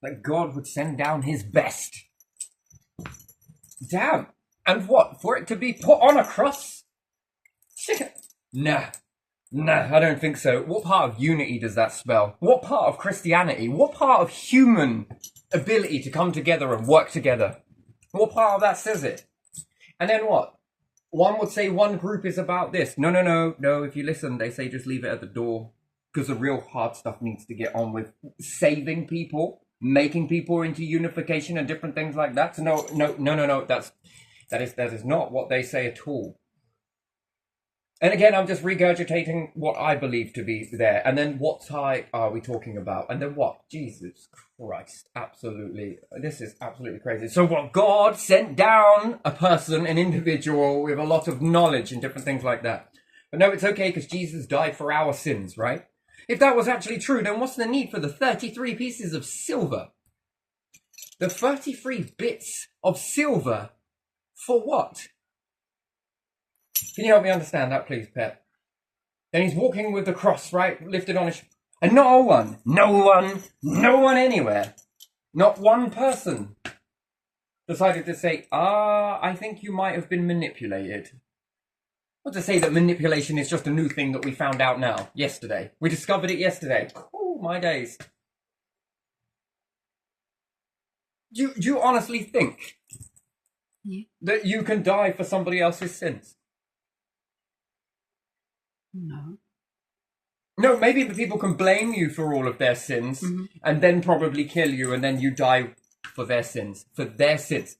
that God would send down his best. Damn. And what? For it to be put on a cross? Nah. Nah, I don't think so. What part of unity does that spell? What part of Christianity? What part of human ability to come together and work together? What part of that says it? And then what? One would say one group is about this. No. If you listen, they say just leave it at the door. Because the real hard stuff needs to get on with saving people, making people into unification and different things like that. So no. That is not what they say at all. And again, I'm just regurgitating what I believe to be there. And then what type are we talking about? And then what? Jesus Christ. Absolutely. This is absolutely crazy. So what? God sent down a person, an individual with a lot of knowledge and different things like that. But no, it's okay because Jesus died for our sins, right? If that was actually true, then what's the need for the 33 pieces of silver? The 33 bits of silver for what? Can you help me understand that, please, Pet? Then he's walking with the cross, right, lifted on his... And no one anywhere, not one person decided to say, I think you might have been manipulated. Not to say that manipulation is just a new thing that we found out now, yesterday. We discovered it yesterday. Oh, my days. Do you honestly think that you can die for somebody else's sins? No. No, maybe the people can blame you for all of their sins and then probably kill you and then you die for their sins. For their sins.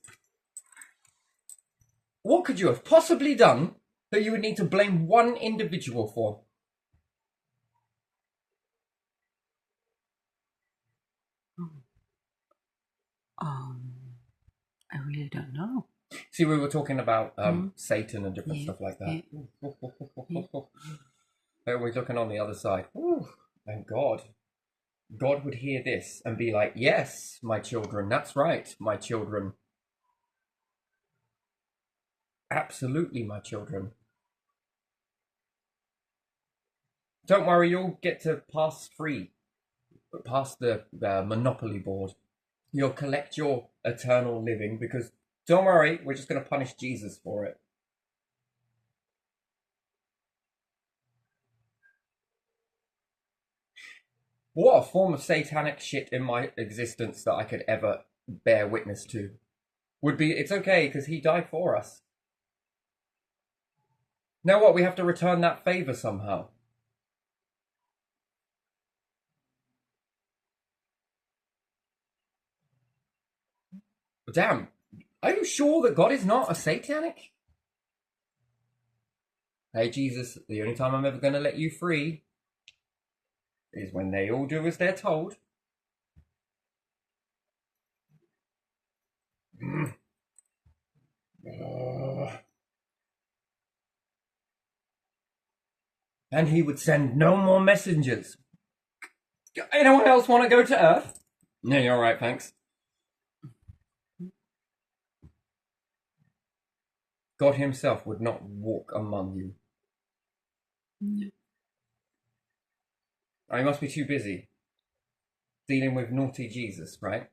What could you have possibly done that you would need to blame one individual for? I really don't know. See, we were talking about Satan and different stuff like that. We're looking on the other side. Ooh, thank God. God would hear this and be like, yes, my children, that's right, my children. Absolutely, my children. Don't worry, you'll get to pass free, past the Monopoly board. You'll collect your eternal living because, don't worry, we're just going to punish Jesus for it. What a form of satanic shit in my existence that I could ever bear witness to would be, it's okay because he died for us. Now what, we have to return that favor somehow. Damn, are you sure that God is not a satanic? Hey Jesus, the only time I'm ever going to let you free is when they all do as they're told. And he would send no more messengers. Anyone else want to go to Earth? No, you're all right, thanks. God himself would not walk among you. No. I must be too busy dealing with naughty Jesus, right?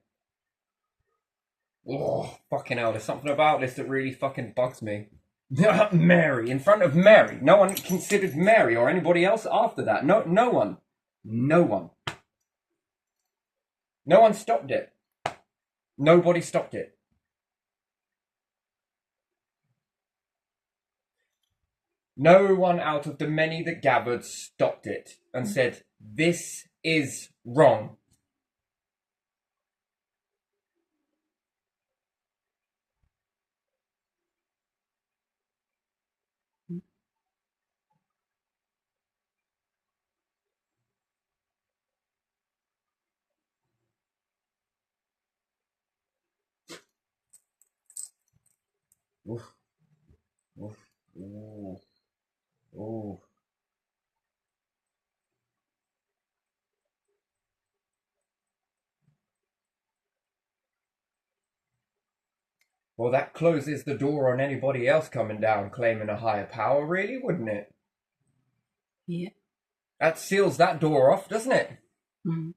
Oh, fucking hell, there's something about this that really fucking bugs me. Mary, in front of Mary. No one considered Mary or anybody else after that. No one. No one. No one stopped it. Nobody stopped it. No one out of the many that gathered stopped it and said, this is wrong. Oof. Oof. Ooh. Ooh. Well, that closes the door on anybody else coming down claiming a higher power, really, wouldn't it? Yeah. That seals that door off, doesn't it? Mm.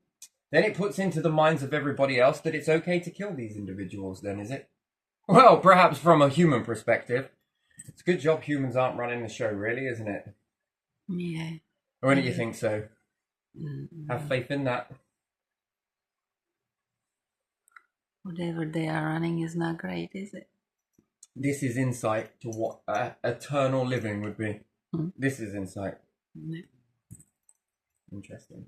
Then it puts into the minds of everybody else that it's okay to kill these individuals, then, is it? Well, perhaps from a human perspective. It's a good job humans aren't running the show, really, isn't it? Yeah. Or do you think so? Mm. Have faith in that. Whatever they are running is not great, is it? This is insight to what eternal living would be. This is insight. No. Interesting.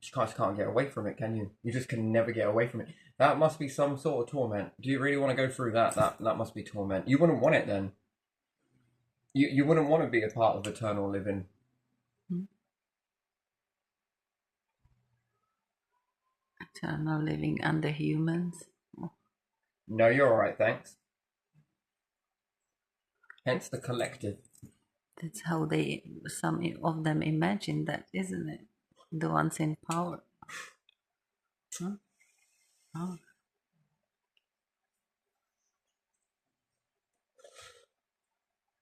You just can't get away from it, can you? You just can never get away from it. That must be some sort of torment. Do you really want to go through that? That must be torment. You wouldn't want it then. You wouldn't want to be a part of eternal living. Eternal living under humans. No, you're alright, thanks. Hence the collective. That's how some of them imagine that, isn't it? The ones in power. Huh? Oh.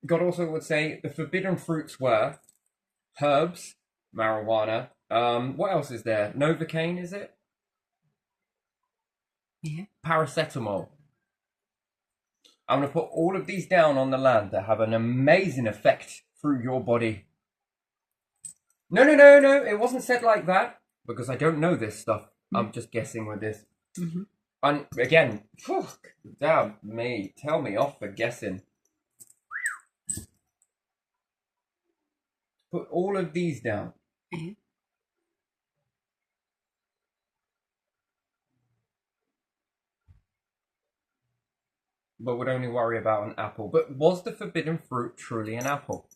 God also would say the forbidden fruits were herbs, marijuana. What else is there? Novocaine, is it? Yeah. Paracetamol. I'm going to put all of these down on the land that have an amazing effect through your body. No. It wasn't said like that because I don't know this stuff. I'm just guessing with this. Mm-hmm. And again, damn me. Tell me off for guessing. Put all of these down. Yeah. But would only worry about an apple. But was the forbidden fruit truly an apple?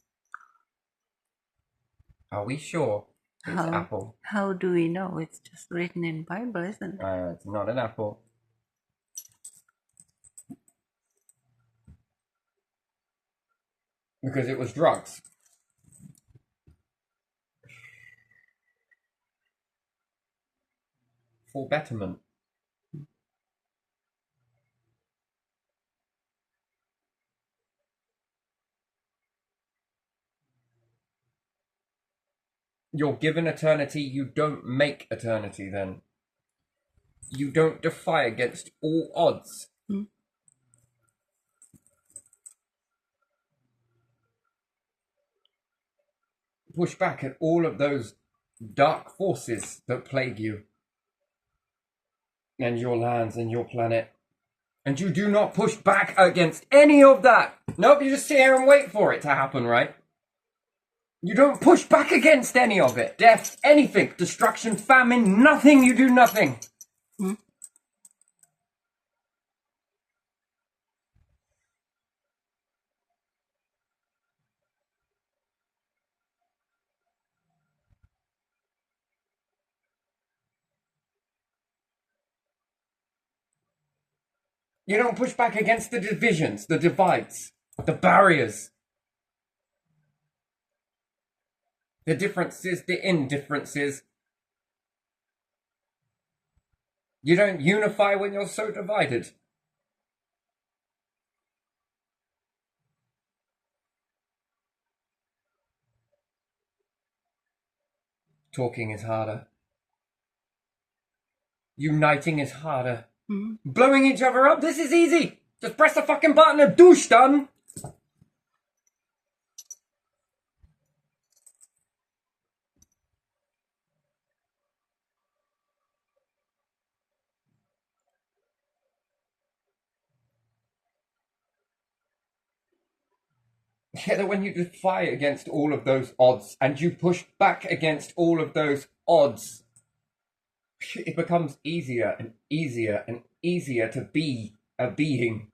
Are we sure it's apple? How do we know? It's just written in Bible, isn't it? It's not an apple. Because it was drugs. For betterment. You're given eternity, you don't make eternity then. You don't defy against all odds. Push back at all of those dark forces that plague you. And your lands and your planet. And you do not push back against any of that. Nope, you just sit here and wait for it to happen, right? You don't push back against any of it. Death, anything, destruction, famine, nothing, you do nothing. You don't push back against the divisions, the divides, the barriers. The differences, the indifferences. You don't unify when you're so divided. Talking is harder. Uniting is harder. Blowing each other up, this is easy. Just press the fucking button and douche done. Yeah, that when you defy against all of those odds and you push back against all of those odds, it becomes easier and easier and easier to be a being.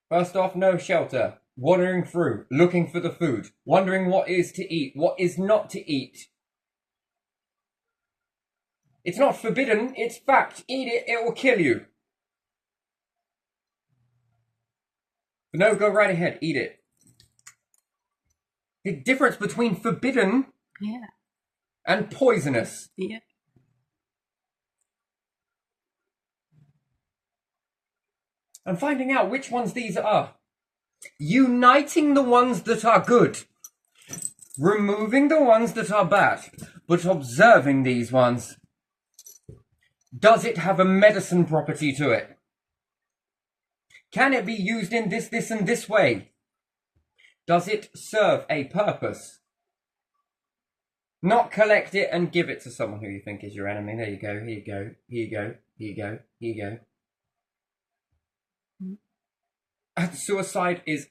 First off, no shelter. Wandering through, looking for the food, wondering what is to eat, what is not to eat. It's not forbidden, it's fact. Eat it, it will kill you. But no, go right ahead, eat it. The difference between forbidden and poisonous. Yeah. And finding out which ones these are. Uniting the ones that are good, removing the ones that are bad, but observing these ones. Does it have a medicine property to it? Can it be used in this, and this way? Does it serve a purpose? Not collect it and give it to someone who you think is your enemy. There you go, here you go, here you go, here you go, here you go. And suicide is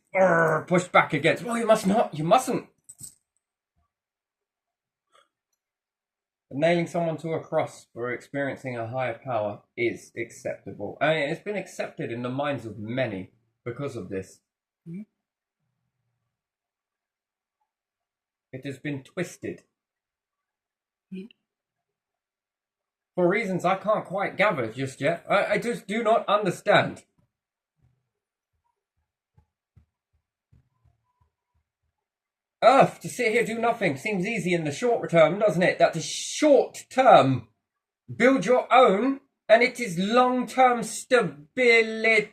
pushed back against. Well, you must not, you mustn't. Nailing someone to a cross for experiencing a higher power is acceptable. I mean, it's been accepted in the minds of many because of this. Mm. It has been twisted. Yeah. For reasons I can't quite gather just yet. I just do not understand. Earth, to sit here do nothing seems easy in the short term, doesn't it? That is short term. Build your own, and it is long-term stability.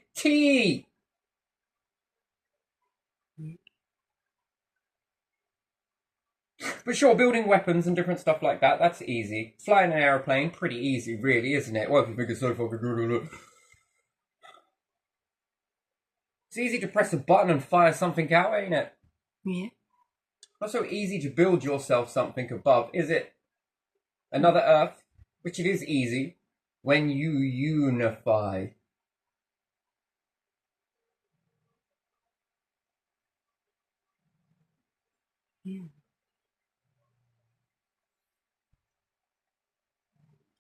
But sure, building weapons and different stuff like that, that's easy. Flying an aeroplane, pretty easy, really, isn't it? Well, if you think it's so fucking good. It's easy to press a button and fire something out, ain't it? Yeah. Not so easy to build yourself something above, is it? Another Earth, which it is easy, when you unify. Yeah.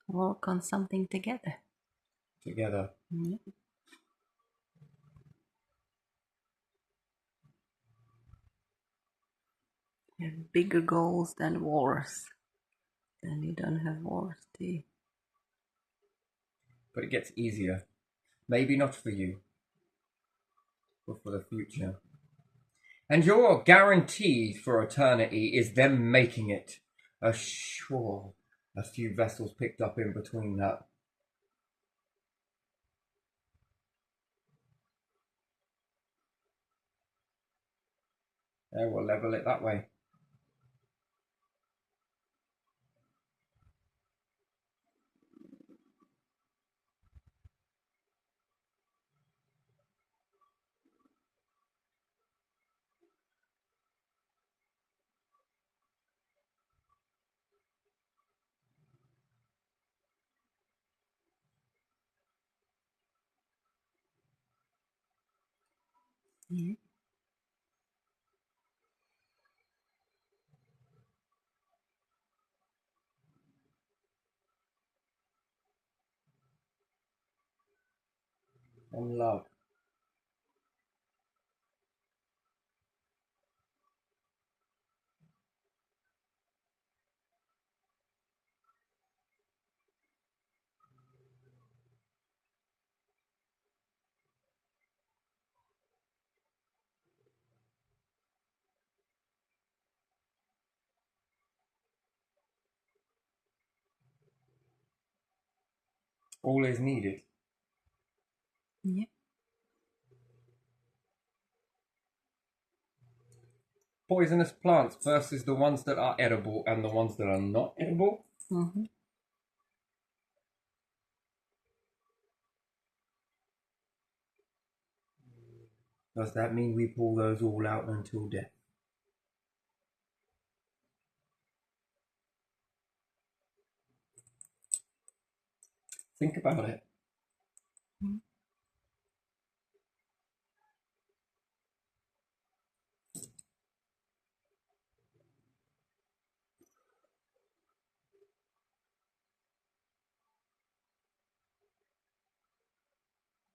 Work on something together. Together. Yeah. Have bigger goals than wars. Then you don't have wars, do you? But it gets easier. Maybe not for you, but for the future. And your guarantee for eternity is them making it. Sure, a few vessels picked up in between that. We'll level it that way. Yeah. And love. All is needed. Yeah. Poisonous plants versus the ones that are edible and the ones that are not edible. Mm-hmm. Does that mean we pull those all out until death? Think about it. Mm-hmm.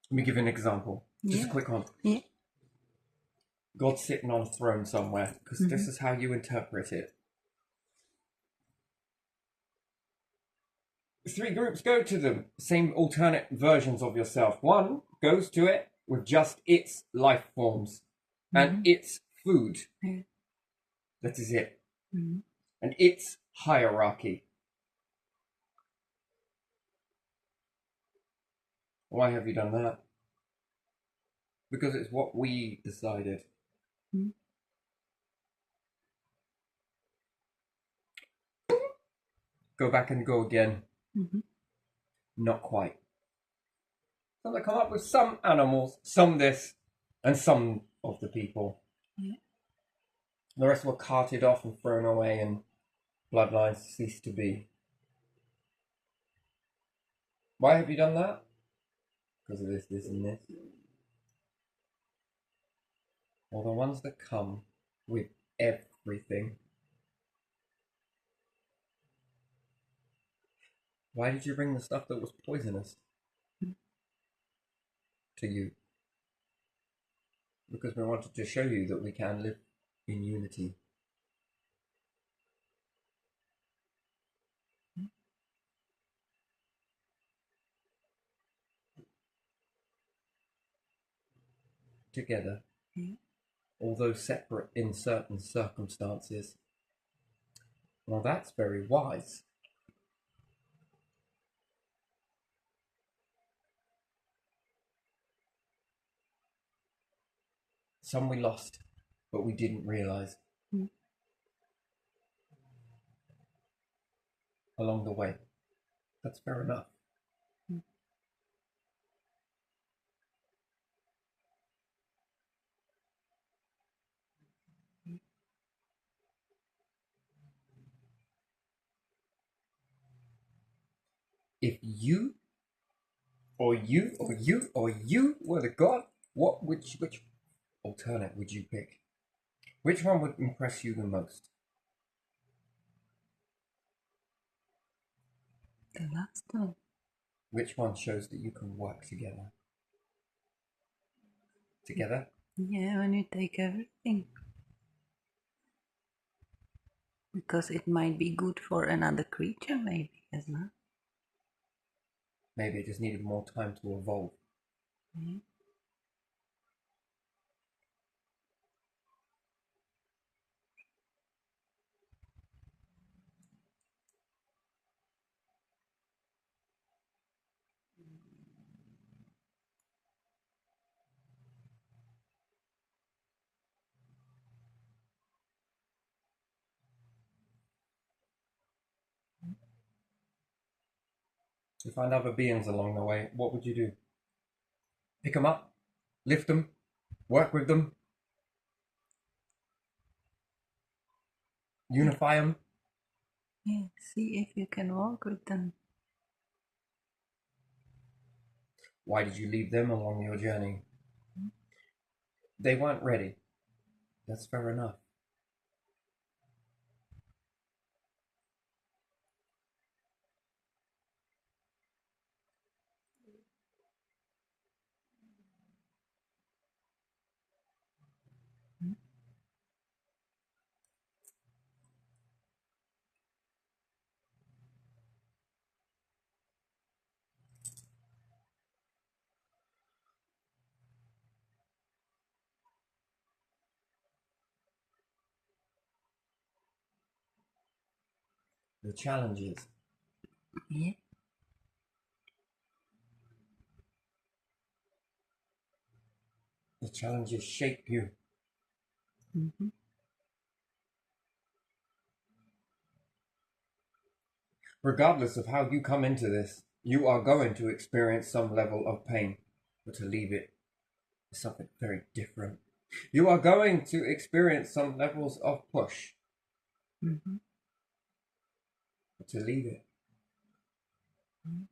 Let me give you an example. Just a Yeah. quick one. Yeah. God's sitting on a throne somewhere, because this is how you interpret it. Three groups go to them, same alternate versions of yourself. One goes to it with just its life forms and its food. Yeah. That is it. Mm-hmm. And its hierarchy. Why have you done that? Because it's what we decided. Hmm? Go back and go again. Mm-hmm. Not quite. So they come up with some animals, some this, and some of the people. Yeah. The rest were carted off and thrown away, and bloodlines ceased to be. Why have you done that? Because of this, and this. Or the ones that come with everything. Why did you bring the stuff that was poisonous to you? Because we wanted to show you that we can live in unity. Together, Yeah. although separate in certain circumstances. Well, that's very wise. Some we lost, but we didn't realize Mm. along the way. That's fair enough. Mm. If you, or you, or you, or you were the god, which alternate would you pick? Which one would impress you the most? The last one. Which one shows that you can work together? Together? Yeah, when you take everything. Because it might be good for another creature, maybe, isn't it? Maybe it just needed more time to evolve. Yeah. You find other beings along the way, what would you do? Pick them up? Lift them? Work with them? Unify them? Yeah, see if you can walk with them. Why did you leave them along your journey? They weren't ready. That's fair enough. Mm. The challenges. Yeah. The challenges shape you. Mm-hmm. Regardless of how you come into this, you are going to experience some level of pain. But to leave it is something very different. You are going to experience some levels of push. Mm-hmm. But to leave it. Mm.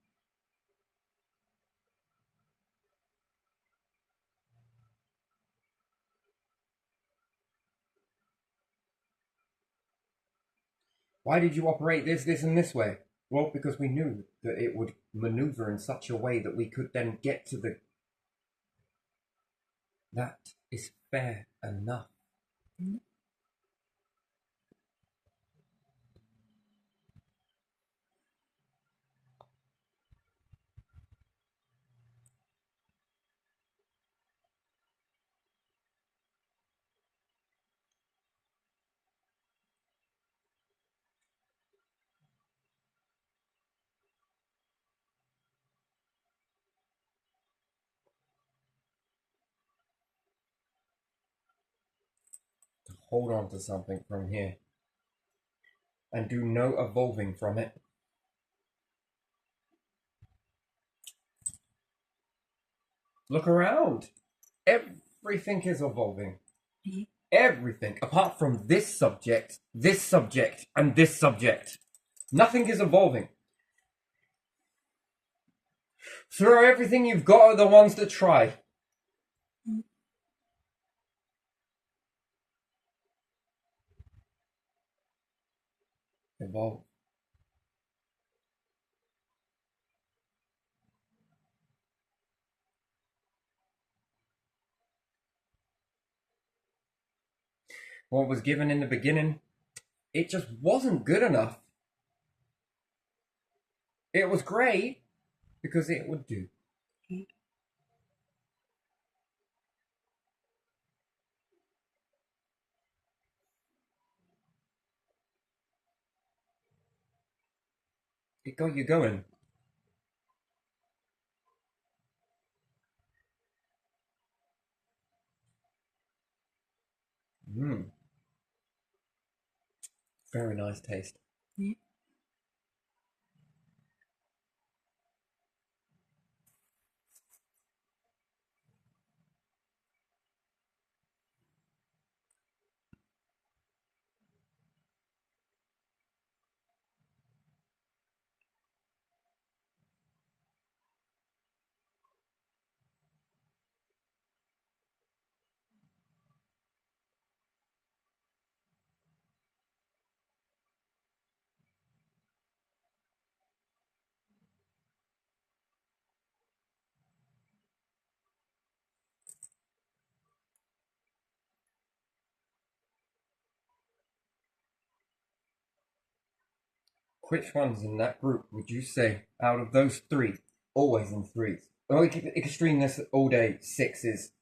Why did you operate this, and this way? Well, because we knew that it would maneuver in such a way that we could then get to the. That is fair enough. Mm. hold on to something from here and do no evolving from it. Look around. Everything is evolving. Mhm. Everything, apart from this subject, and this subject. Nothing is evolving. Throw everything you've got at the ones that try. Evolve. What was given in the beginning, it just wasn't good enough. It was great because it would do. Mhm. It got you going. Mmm. Very nice taste. Yeah. Which ones in that group would you say, out of those three, always in threes? Oh, we keep extreme this all day. Sixes,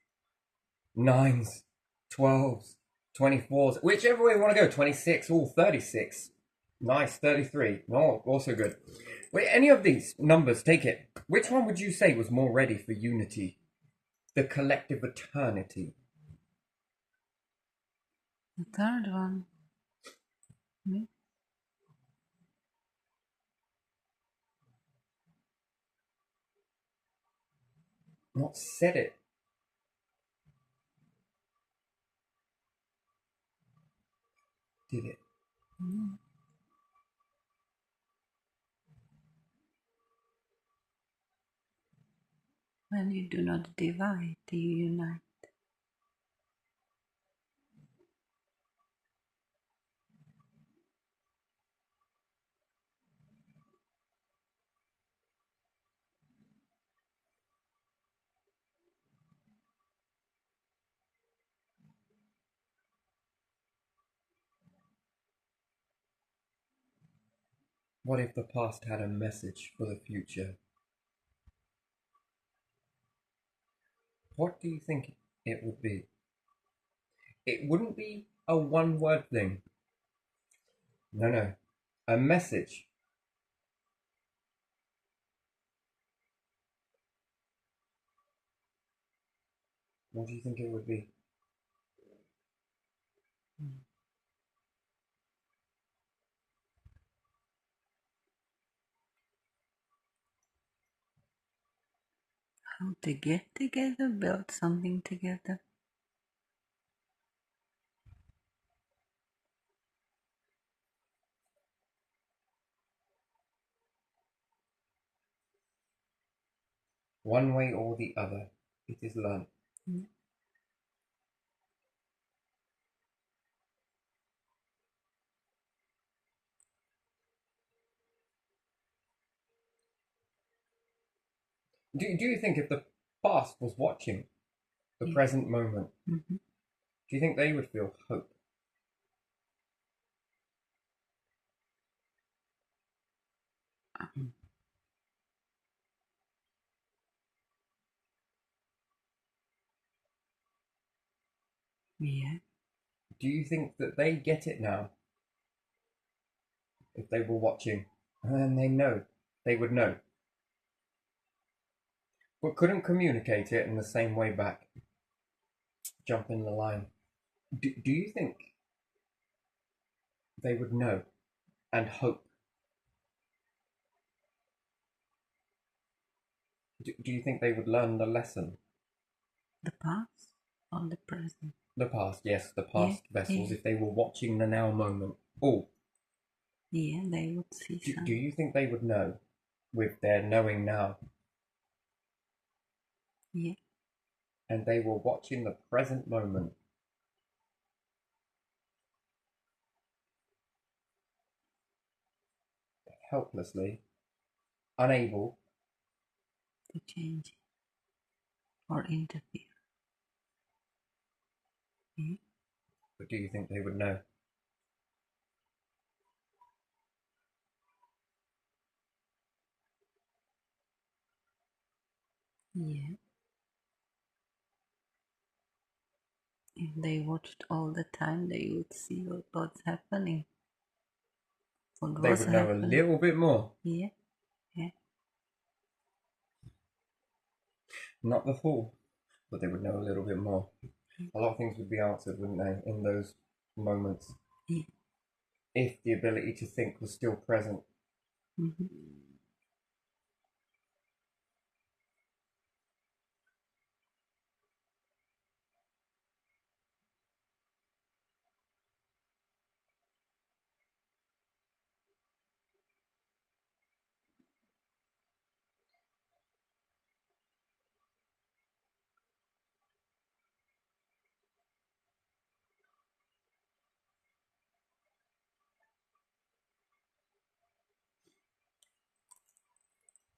nines, 12s, 24s, whichever way you want to go. 26, all 36. Nice, 33. No, also good. Wait, any of these numbers, take it. Which one would you say was more ready for unity? The collective eternity. The third one. Yeah. Not said it. Did it? Mm. When you do not divide, you unite. What if the past had a message for the future? What do you think it would be? It wouldn't be a one word thing. No, no. A message. What do you think it would be? How to get together, build something together. One way or the other, it is learned. Yeah. Do you think if the past was watching the Yeah. present moment, Mm-hmm. do you think they would feel hope? Yeah. Do you think that they get it now if they were watching and they know? They would know. But couldn't communicate it in the same way back. Jump in the line. Do you think they would know and hope? Do you think they would learn the lesson? The past or the present? The past, yes, the Yeah, past vessels, yeah, if they were watching the now moment. Oh, yeah, they would see do some. you think they would know with their knowing now? Yeah, And they were watching the present moment. Helplessly, unable. to change or interfere. Yeah, But do you think they would know? yeah. If they watched all the time, they would see what's happening, what They was would know a happening. little bit more. Yeah, yeah, Not the full, but they would know a little bit more. A lot of things would be answered, wouldn't they, in those moments, yeah. if the ability to think was still present. Hmm.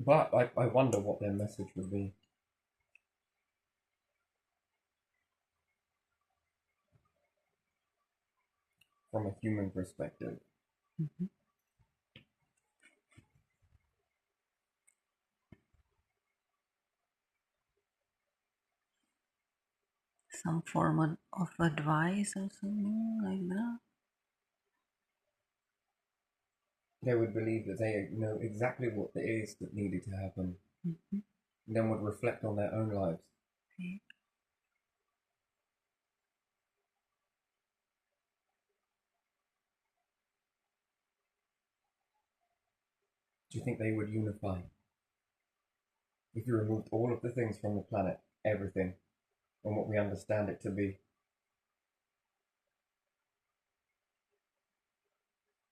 But I wonder what their message would be from a human perspective. Hmm. Some form of advice or something like that. They would believe that they know exactly what it is that needed to happen, Hmm. and then would reflect on their own lives. Yeah. Do you think they would unify? If you removed all of the things from the planet, everything, and what we understand it to be,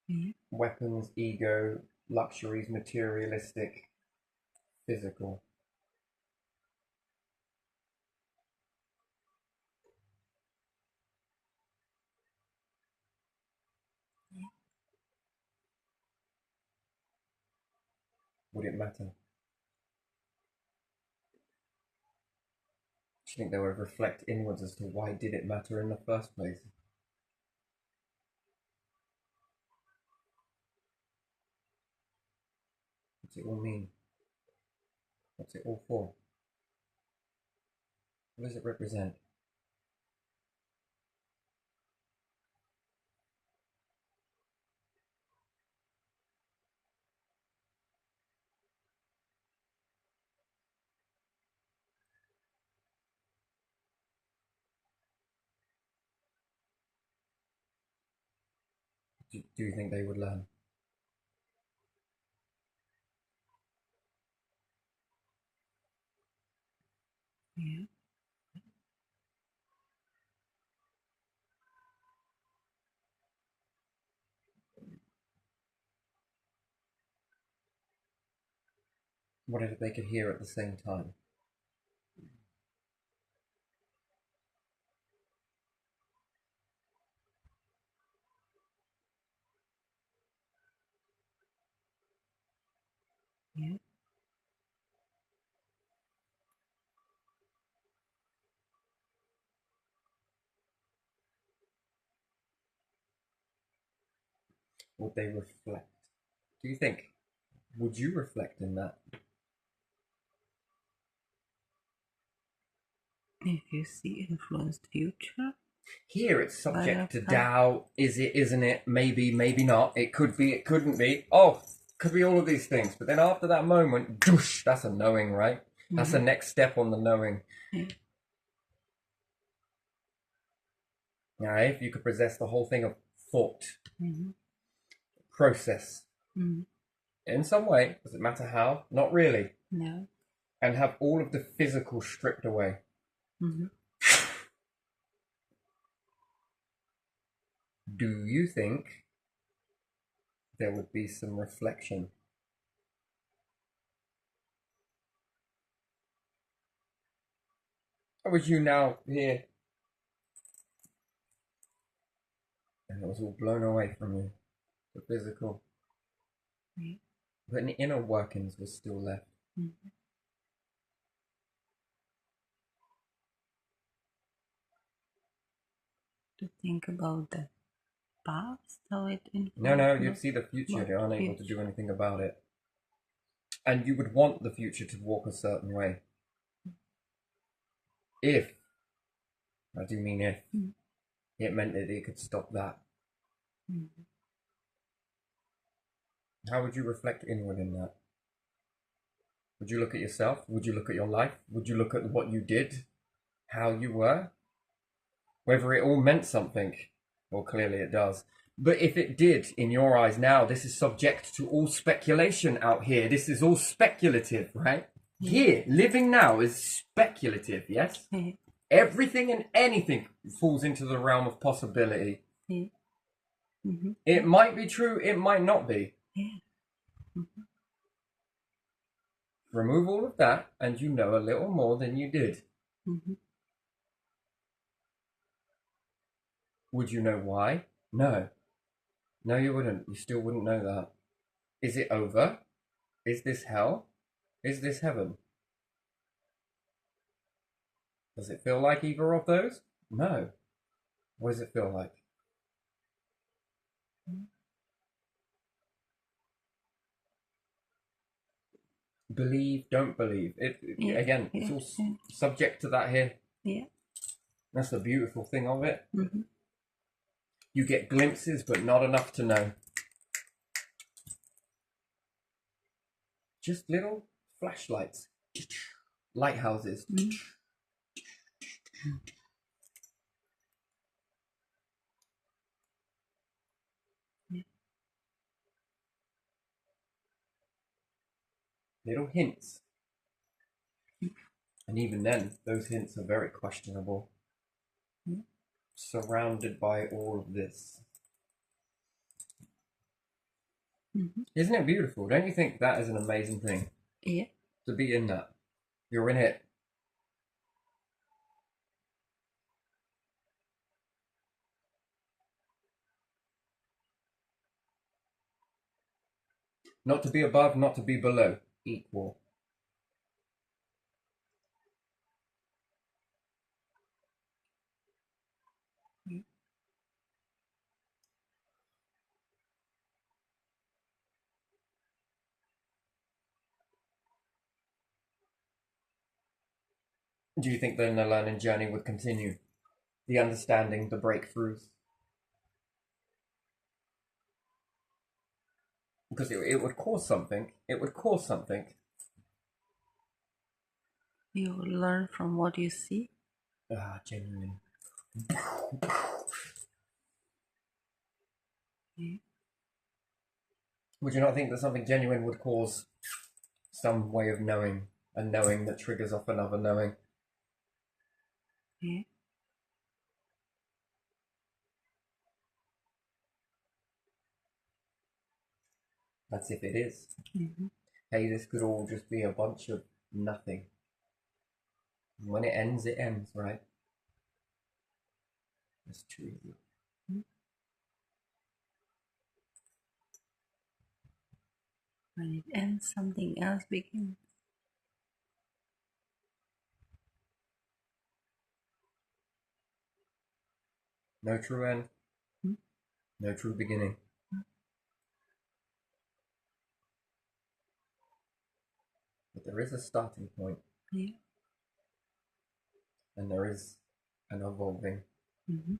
Yeah. weapons, ego, luxuries, materialistic, physical, would it matter? Do you think they would reflect inwards as to why did it matter in the first place? What's it all mean? What's it all for? What does it represent? Do you think they would learn? Yeah. What if they could hear at the same time? Yeah. Would they reflect? Do you think? Would you reflect in that? If you see influenced future Here it's by subject to reptile. doubt. Is it, isn't it? Maybe, maybe not. It could be, it couldn't be. Oh, could be all of these things. But then after that moment, doosh, that's a knowing, right? That's the Mhm. next step on the knowing. Yeah. Now, if you could possess the whole thing of thought, Mm-hmm. process Mm-hmm. in some way. Does it matter how? Not really. No. And have all of the physical stripped away. Mm-hmm. Do you think there would be some reflection? Or was you now here and it was all blown away from you? The physical. Yeah. But the inner workings was still left. Mm-hmm. To think about the past, how it No, influenced. you'd see the future. What You're unable to future? do anything about it. And you would want the future to walk a certain way. If, I do mean if, Mm-hmm. it meant that it could stop that. Mm-hmm. How would you reflect inward in that? Would you look at yourself? Would you look at your life? Would you look at what you did? How you were? Whether it all meant something? Well, clearly it does. But if it did, in your eyes now, this is subject to all speculation out here. This is all speculative, right? Here, living now is speculative, yes? Yeah. Everything and anything falls into the realm of possibility. Yeah. Mm-hmm. It might be true, it might not be. Yeah. Mm-hmm. Remove all of that, and you know a little more than you did. Mm-hmm. Would you know why? No. No, you wouldn't. You still wouldn't know that. Is it over? Is this hell? Is this heaven? Does it feel like either of those? No. What does it feel like? Believe, don't believe. Yeah. Again, it's Yeah. all Yeah. subject to that here. Yeah. That's the beautiful thing of it. Mm-hmm. You get glimpses, but not enough to know. Just little flashlights, lighthouses. Mm-hmm. Yeah. Little hints. And even then, those hints are very questionable. Mm-hmm. Surrounded by all of this. Mm-hmm. Isn't it beautiful? Don't you think that is an amazing thing? Yeah. To be in that. You're in it. Not to be above, not to be below. Equal. Mm-hmm. Do you think then the learning journey would continue? The understanding, the breakthroughs? Because it would cause something. It would cause something. You learn from what you see. Ah, genuine. Yeah. Would you not think that something genuine would cause some way of knowing, a knowing that triggers off another knowing? Yeah. That's if it is. Mm-hmm. Hey, this could all just be a bunch of nothing. When it ends, right? That's true. When it ends, something else begins. No true end, Mm-hmm. no true beginning. But there is a starting point, Yeah. and there is an evolving, Mm-hmm.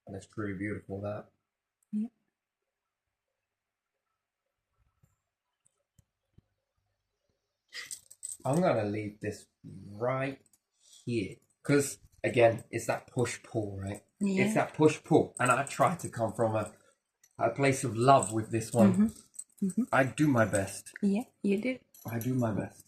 and it's truly beautiful that. Yeah. I'm gonna leave this right here because again, it's that push-pull, right? Yeah. It's that push-pull. And I try to come from a place of love with this one. I do my best. Yeah, you do. I do my best.